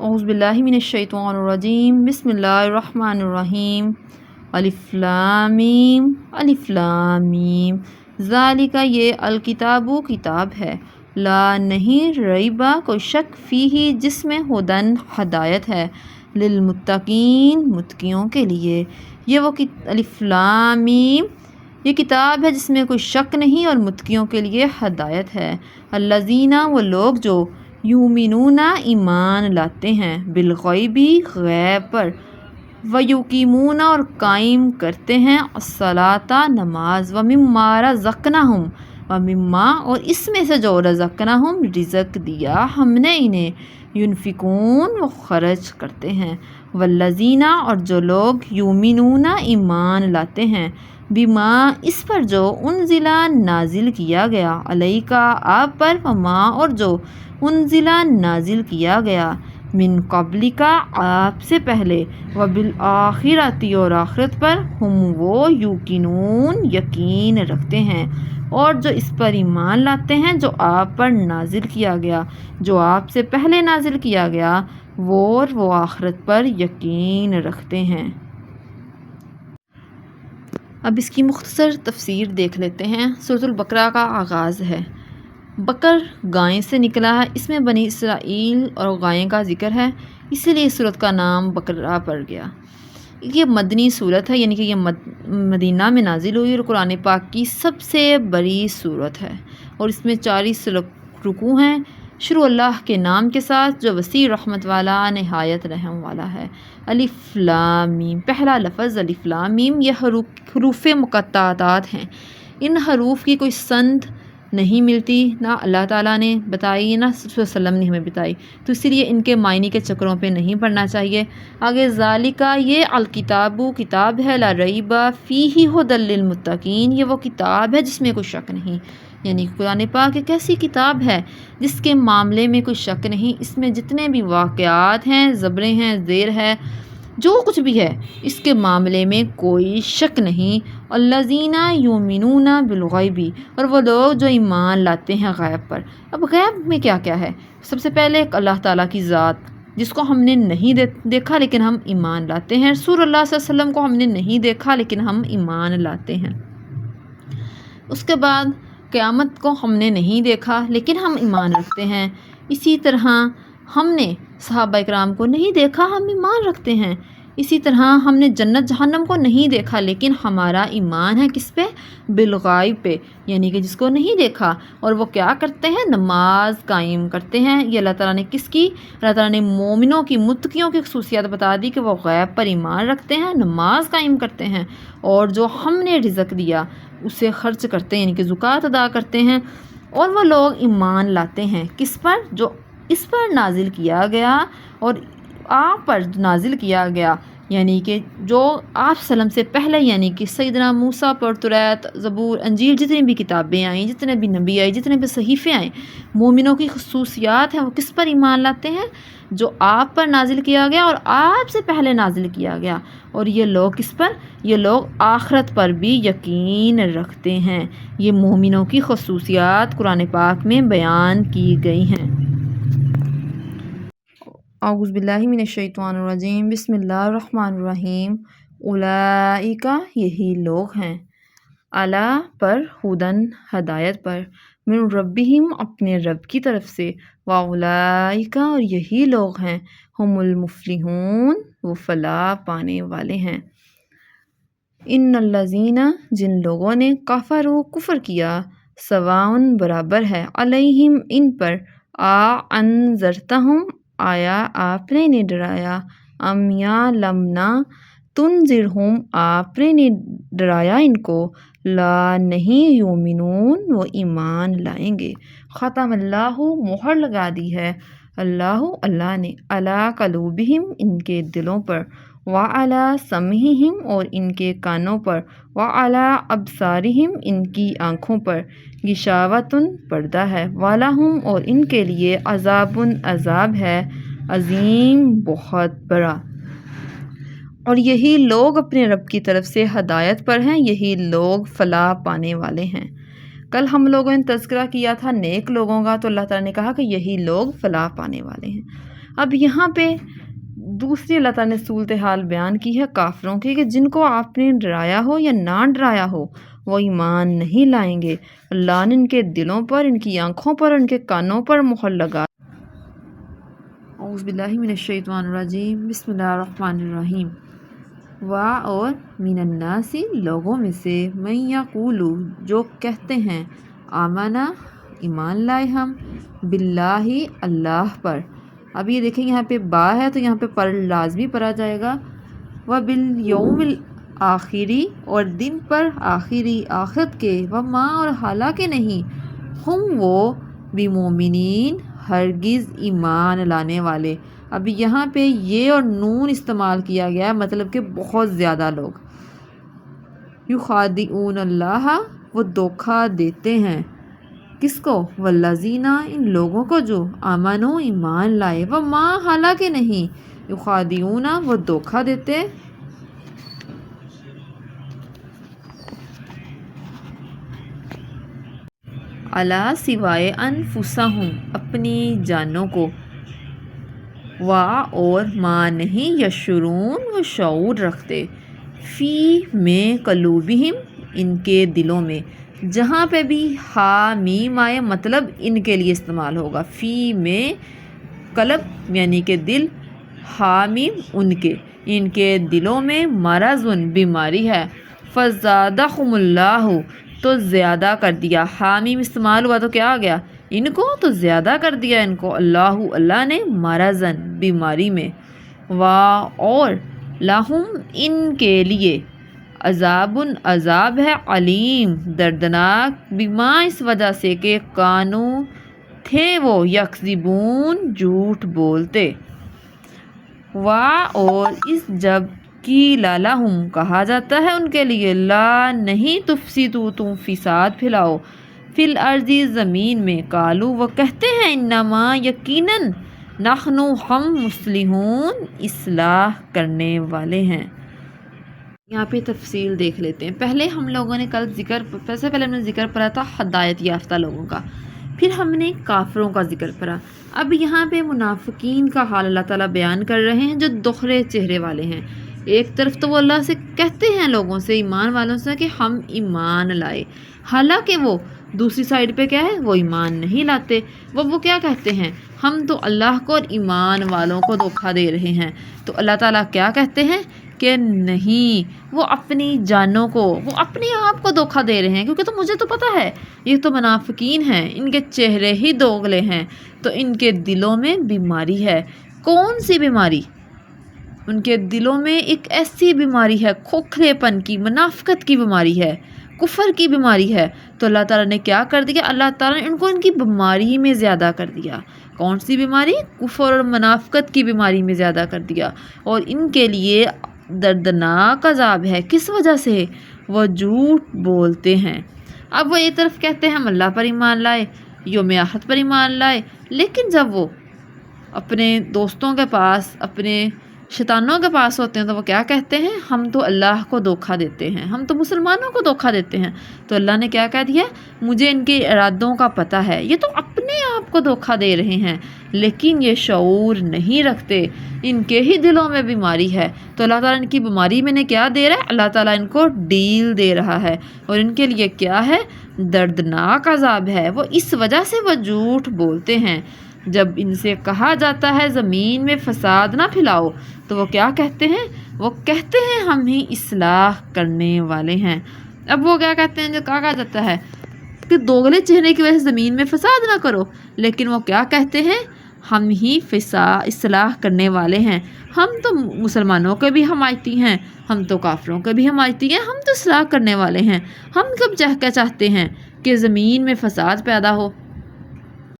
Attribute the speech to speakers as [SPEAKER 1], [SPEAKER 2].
[SPEAKER 1] اعوذ باللہ من الشیطان الرجیم بسم اللہ الرحمن الرحیم الف لام میم الف لام میم ذالک یہ الکتاب کتاب ہے لا نہیں ریبہ کوئی شک فیہ جس میں ہدن ہدایت ہے للمتقین متقیوں کے لیے یہ وہ الف لام میم یہ کتاب ہے جس میں کوئی شک نہیں اور متقیوں کے لیے ہدایت ہے الذین وہ لوگ جو یؤمنون ایمان لاتے ہیں بالغیبی غیب پر ویقیمون اور قائم کرتے ہیں الصلاۃ نماز ومما رزقناہم ومما اور اس میں سے جو رزقناہم رزق دیا ہم نے انہیں ینفقون وہ خرچ کرتے ہیں والذین اور جو لوگ یؤمنون ایمان لاتے ہیں بما اس پر جو انزلہ نازل کیا گیا علیکا آپ پر وما اور جو انزلہ نازل کیا گیا من قبل کا آپ سے پہلے وبالآخرتی اور آخرت پر ہم وہ یوقنون یقین رکھتے ہیں اور جو اس پر ایمان لاتے ہیں جو آپ پر نازل کیا گیا جو آپ سے پہلے نازل کیا گیا وہ آخرت پر یقین رکھتے ہیں۔ اب اس کی مختصر تفسیر دیکھ لیتے ہیں۔ سورۃ البقرہ کا آغاز ہے۔ بکر گائے سے نکلا ہے، اس میں بنی اسرائیل اور گائے کا ذکر ہے، اسی لیے اس سورت کا نام بقرہ پڑ گیا۔ یہ مدنی سورت ہے، یعنی کہ یہ مدینہ میں نازل ہوئی اور قرآن پاک کی سب سے بڑی سورت ہے اور اس میں 40 رکوع ہیں۔ شروع اللہ کے نام کے ساتھ جو وسیع رحمت والا نہایت رحم والا ہے۔ الف لام میم پہلا لفظ الف لام میم یہ حروف مقطعات ہیں، ان حروف کی کوئی سند نہیں ملتی، نہ اللہ تعالیٰ نے بتائی نہ صلی اللہ علیہ وسلم نے ہمیں بتائی، تو اسی لیے ان کے معنی کے چکروں پہ نہیں پڑھنا چاہیے۔ آگے ذالکہ یہ الکتاب کتاب ہے لا ریب فیہ ھدی للمتقین یہ وہ کتاب ہے جس میں کوئی شک نہیں، یعنی قرآن پاک ایک ایسی کتاب ہے جس کے معاملے میں کوئی شک نہیں، اس میں جتنے بھی واقعات ہیں، زبریں ہیں، زیر ہے، جو کچھ بھی ہے اس کے معاملے میں کوئی شک نہیں۔ الذین یؤمنون بالغیب اور وہ لوگ جو ایمان لاتے ہیں غیب پر۔ اب غیب میں کیا کیا ہے؟ سب سے پہلے ایک اللہ تعالیٰ کی ذات جس کو ہم نے نہیں دیکھا لیکن ہم ایمان لاتے ہیں۔ رسول اللہ صلی اللہ علیہ وسلم کو ہم نے نہیں دیکھا لیکن ہم ایمان لاتے ہیں۔ اس کے بعد قیامت کو ہم نے نہیں دیکھا لیکن ہم ایمان رکھتے ہیں۔ اسی طرح ہم نے صحابہ اکرام کو نہیں دیکھا، ہم ایمان رکھتے ہیں۔ اسی طرح ہم نے جنت جہنم کو نہیں دیکھا لیکن ہمارا ایمان ہے کس پہ؟ بالغیب پہ، یعنی کہ جس کو نہیں دیکھا اور وہ کیا کرتے ہیں؟ نماز قائم کرتے ہیں۔ یہ اللہ تعالیٰ نے کس کی؟ اللہ تعالیٰ نے مومنوں کی متقیوں کی خصوصیات بتا دی کہ وہ غیب پر ایمان رکھتے ہیں، نماز قائم کرتے ہیں اور جو ہم نے رزق دیا اسے خرچ کرتے ہیں، یعنی کہ زکوٰۃ ادا کرتے ہیں۔ اور وہ لوگ ایمان لاتے ہیں کس پر؟ جو اس پر نازل کیا گیا اور آپ پر نازل کیا گیا، یعنی کہ جو آپ وسلم سے پہلے، یعنی کہ سیدنا موسیٰ پر توریت، زبور، انجیل، جتنی بھی کتابیں آئیں، جتنے بھی نبی آئے، جتنے بھی صحیفے آئیں، مومنوں کی خصوصیات ہیں وہ کس پر ایمان لاتے ہیں؟ جو آپ پر نازل کیا گیا اور آپ سے پہلے نازل کیا گیا۔ اور یہ لوگ کس پر؟ یہ لوگ آخرت پر بھی یقین رکھتے ہیں۔ یہ مومنوں کی خصوصیات قرآن پاک میں بیان کی گئی ہیں۔ اعوذ باللہ من الشیطان الرجیم بسم اللہ الرحمن الرحیم اولئک یہی لوگ ہیں، علی پر ہدن ہدایت پر، من ربہم اپنے رب کی طرف سے، واولئک اور یہی لوگ ہیں، ہم المفلحون وہ فلاح پانے والے ہیں۔ ان الذین جن لوگوں نے کفروا کفر کیا، سواء برابر ہے، علیہم ان پر، انذرتہم آیا آپ نے انہیں ڈرایا، ام یا لم نہ تنذرہم آپ نے انہیں ڈرایا ان کو، لا نہیں یؤمنون وہ ایمان لائیں گے۔ ختم اللہ مہر لگا دی ہے اللہ نے، علی قلوبہم ان کے دلوں پر، وعلی سمعہم اور ان کے کانوں پر، وعلی ابصارہم ان کی آنکھوں پر، غشاوۃ پردہ ہے، ولہم اور ان کے لیے عذاب عذاب ہے، عظیم بہت بڑا۔ اور یہی لوگ اپنے رب کی طرف سے ہدایت پر ہیں، یہی لوگ فلاح پانے والے ہیں۔ کل ہم لوگوں نے تذکرہ کیا تھا نیک لوگوں کا، تو اللہ تعالیٰ نے کہا کہ یہی لوگ فلاح پانے والے ہیں۔ اب یہاں پہ دوسری اللہ تعالیٰ نے صورتحال بیان کی ہے کافروں کی کہ جن کو آپ نے ڈرایا ہو یا نہ ڈرایا ہو وہ ایمان نہیں لائیں گے. اللہ نے ان کے دلوں پر، ان کی آنکھوں پر، ان کے کانوں پر مہر لگا. اعوذ باللہ من الشیطان الرجیم، بسم اللہ الرحمن الرحیم. اور من الناس لوگوں میں سے من یقول جو کہتے ہیں آمنا ایمان لائے ہم باللہ اللہ پر. اب یہ دیکھیں یہاں پہ با ہے تو یہاں پہ پر لازمی پڑا جائے گا. وبالیوم الآخری اور دن پر آخری آخرت کے. وما اور حالانکہ نہیں ہم وہ بمومنین ہرگز ایمان لانے والے. اب یہاں پہ یہ اور نون استعمال کیا گیا ہے، مطلب کہ بہت زیادہ لوگ. یخادعون اللہ وہ دھوکہ دیتے ہیں کس کو؟ والذین ان لوگوں کو جو آمنو ایمان لائے. وما حالانکہ نہیں یخادعون وہ دھوکہ دیتے الا سوائے انفسہم اپنی جانوں کو. اور ما نہیں یشعرون وہ شعور رکھتے. فی میں قلوبہم ان کے دلوں میں. جہاں پہ بھی ہا میم آئے مطلب ان کے لیے استعمال ہوگا. فی میں قلب یعنی کہ دل، ہا میم ان کے دلوں میں مرضن بیماری ہے. فزادہم اللہ تو زیادہ کر دیا. حامیم استعمال ہوا تو کیا آ گیا؟ ان کو تو زیادہ کر دیا ان کو اللہ نے مرضن بیماری میں. اور لہم ان کے لیے عذاب ہے علیم دردناک بما اس وجہ سے کہ کانو تھے وہ یکذبون جھوٹ بولتے. اور اس جب کی لالہم کہا جاتا ہے ان کے لیے لا نہیں تفسدو تم فساد پھیلاؤ فی الارض زمین میں. قالو وہ کہتے ہیں انما یقیناً نحنو ہم مصلحون اصلاح کرنے والے ہیں. یہاں پہ تفصیل دیکھ لیتے ہیں. پہلے ہم لوگوں نے پہلے ہم نے ذکر پڑھا تھا ہدایت یافتہ لوگوں کا، پھر ہم نے کافروں کا ذکر پڑھا. اب یہاں پہ منافقین کا حال اللہ تعالیٰ بیان کر رہے ہیں جو دوہرے چہرے والے ہیں. ایک طرف تو وہ اللہ سے کہتے ہیں لوگوں سے، ایمان والوں سے کہ ہم ایمان لائے، حالانکہ وہ دوسری سائڈ پہ کیا ہے؟ وہ ایمان نہیں لاتے. وہ کیا کہتے ہیں؟ ہم تو اللہ کو اور ایمان والوں کو دھوکہ دے رہے ہیں. تو اللہ تعالیٰ کیا کہتے ہیں کہ نہیں، وہ اپنی جانوں کو، وہ اپنے آپ کو دھوکہ دے رہے ہیں. کیونکہ تو مجھے تو پتہ ہے یہ تو منافقین ہیں، ان کے چہرے ہی دوغلے ہیں، تو ان کے دلوں میں بیماری ہے. کون سی بیماری؟ ان کے دلوں میں ایک ایسی بیماری ہے کھوکھلے پن کی، منافقت کی بیماری ہے، کفر کی بیماری ہے. تو اللہ تعالیٰ نے کیا کر دیا؟ اللہ تعالیٰ نے ان کو ان کی بیماری میں زیادہ کر دیا. کون سی بیماری؟ کفر اور منافقت کی بیماری میں زیادہ کر دیا. اور ان کے لیے دردناک عذاب ہے. کس وجہ سے؟ وہ جھوٹ بولتے ہیں. اب وہ ایک طرف کہتے ہیں ہم اللہ پر ایمان لائے، یوم آخرت پر ایمان لائے، لیکن جب وہ اپنے دوستوں کے پاس، اپنے شیطانوں کے پاس ہوتے ہیں تو وہ کیا کہتے ہیں؟ ہم تو اللہ کو دھوکہ دیتے ہیں، ہم تو مسلمانوں کو دھوکہ دیتے ہیں. تو اللہ نے کیا کہہ دیا؟ مجھے ان کے ارادوں کا پتہ ہے. یہ تو اپنے آپ کو دھوکہ دے رہے ہیں لیکن یہ شعور نہیں رکھتے، ان کے ہی دلوں میں بیماری ہے. تو اللہ تعالیٰ ان کی بیماری میں نے کیا دے رہا ہے؟ اللہ تعالیٰ ان کو ڈیل دے رہا ہے، اور ان کے لیے کیا ہے؟ دردناک عذاب ہے. وہ اس وجہ سے وہ جھوٹ بولتے ہیں. جب ان سے کہا جاتا ہے زمین میں فساد نہ پھیلاؤ تو وہ کیا کہتے ہیں؟ وہ کہتے ہیں ہم ہی اصلاح کرنے والے ہیں. اب وہ کیا کہتے ہیں جو کہا جاتا ہے کہ دوغلے چہرے کی وجہ سے زمین میں فساد نہ کرو، لیکن وہ کیا کہتے ہیں؟ ہم ہی اصلاح کرنے والے ہیں. ہم تو مسلمانوں کے بھی حمایتی ہیں، ہم تو کافروں کے بھی حمایتی ہیں، ہم تو اصلاح کرنے والے ہیں. ہم کب کیا چاہتے ہیں کہ زمین میں فساد پیدا ہو؟